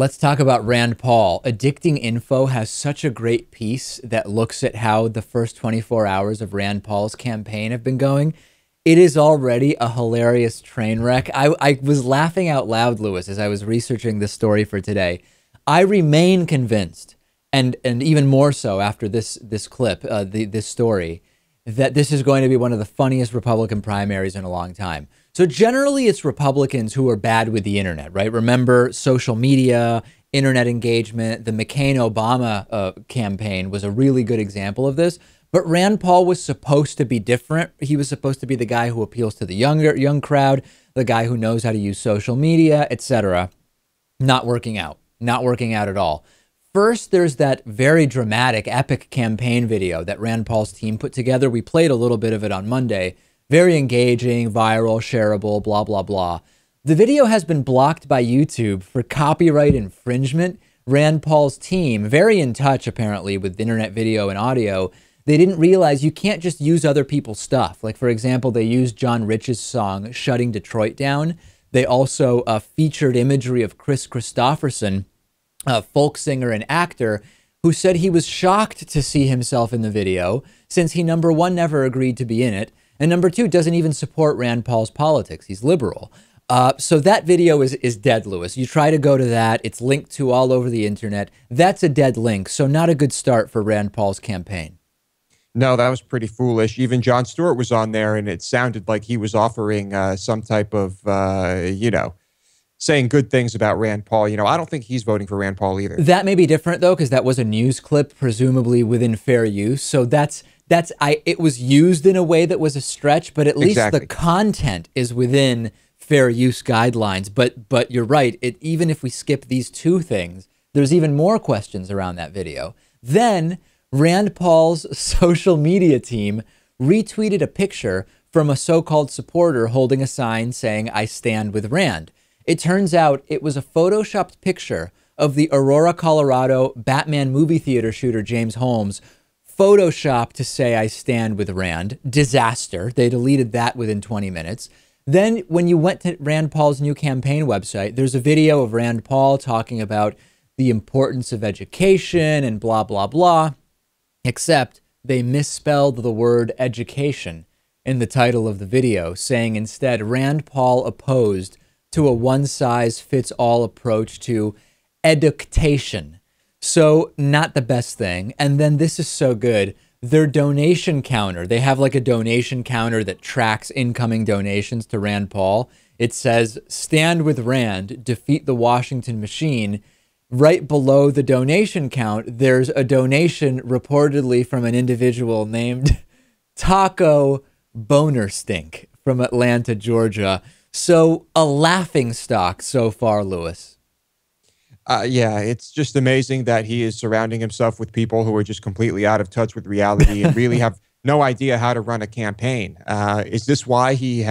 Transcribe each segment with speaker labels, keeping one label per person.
Speaker 1: Let's talk about Rand Paul. Addicting Info has such a great piece that looks at how the first 24 hours of Rand Paul's campaign have been going. It is already a hilarious train wreck. I was laughing out loud, Lewis, as I was researching this story for today. I remain convinced, and even more so after this clip, this story, that this is going to be one of the funniest Republican primaries in a long time. So generally, it's Republicans who are bad with the internet, right? Remember social media, internet engagement. The McCain-Obama campaign was a really good example of this. But Rand Paul was supposed to be different. He was supposed to be the guy who appeals to the young crowd, the guy who knows how to use social media, etc. Not working out. Not working out at all. First, there's that very dramatic, epic campaign video that Rand Paul's team put together. We played a little bit of it on Monday. Very engaging, viral, shareable, blah, blah, blah. The video has been blocked by YouTube for copyright infringement. Rand Paul's team, very in touch apparently with internet video and audio, they didn't realize you can't just use other people's stuff. Like, for example, they used John Rich's song, Shutting Detroit Down. They also featured imagery of Chris Christopherson, a folk singer and actor, who said he was shocked to see himself in the video since he, number one, never agreed to be in it, and number two, doesn't even support Rand Paul's politics. He's liberal. So that video is dead, Lewis. You try to go to that. It's linked to all over the internet. That's a dead link. So not a good start for Rand Paul's campaign.
Speaker 2: No, that was pretty foolish. Even Jon Stewart was on there, and it sounded like he was offering some type of, saying good things about Rand Paul. I don't think he's voting for Rand Paul either.
Speaker 1: That may be different, though, because that was a news clip, presumably within fair use. So it was used in a way that was a stretch, but at least the content is within fair use guidelines. But you're right. Even if we skip these two things, there's even more questions around that video. Then Rand Paul's social media team retweeted a picture from a so-called supporter holding a sign saying, "I stand with Rand." It turns out it was a photoshopped picture of the Aurora, Colorado Batman movie theater shooter James Holmes, photoshopped to say, "I stand with Rand." Disaster. They deleted that within 20 minutes. Then when you went to Rand Paul's new campaign website, there's a video of Rand Paul talking about the importance of education and blah, blah, blah. Except they misspelled the word education in the title of the video, saying instead Rand Paul opposed to a one-size-fits-all approach to education. So not the best thing. And then this is so good. Their donation counter, they have like a donation counter that tracks incoming donations to Rand Paul. It says, "Stand with Rand, defeat the Washington machine." Right below the donation count, there's a donation reportedly from an individual named Taco Bonerstink from Atlanta, Georgia. So a laughing stock so far, Lewis.
Speaker 2: Yeah, it's just amazing that he is surrounding himself with people who are just completely out of touch with reality and really have no idea how to run a campaign. Is this why he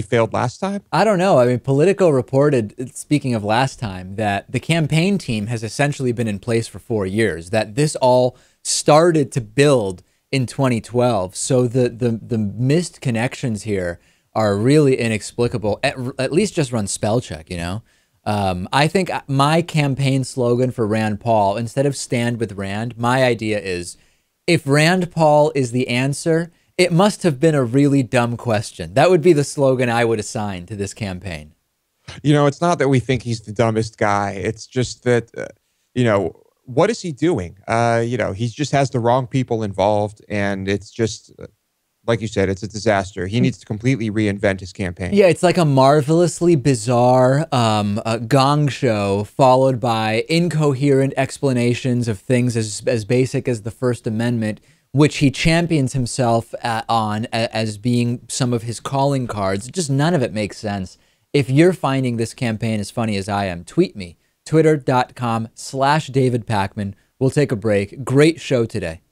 Speaker 2: failed last time?
Speaker 1: I don't know. I mean, Politico reported, speaking of last time, that the campaign team has essentially been in place for 4 years, that this all started to build in 2012. So the missed connections here are really inexplicable. At least just run spell check, I think my campaign slogan for Rand Paul, instead of "Stand with Rand," my idea is, if Rand Paul is the answer, it must have been a really dumb question. That would be the slogan I would assign to this campaign.
Speaker 2: It's not that we think he's the dumbest guy. It's just that, what is he doing? He just has the wrong people involved, and it's just, like you said, it's a disaster. He needs to completely reinvent his campaign.
Speaker 1: Yeah, it's like a marvelously bizarre gong show followed by incoherent explanations of things as basic as the First Amendment, which he champions himself on as being some of his calling cards. Just none of it makes sense. If you're finding this campaign as funny as I am, tweet me, twitter.com/David Pakman. We'll take a break. Great show today.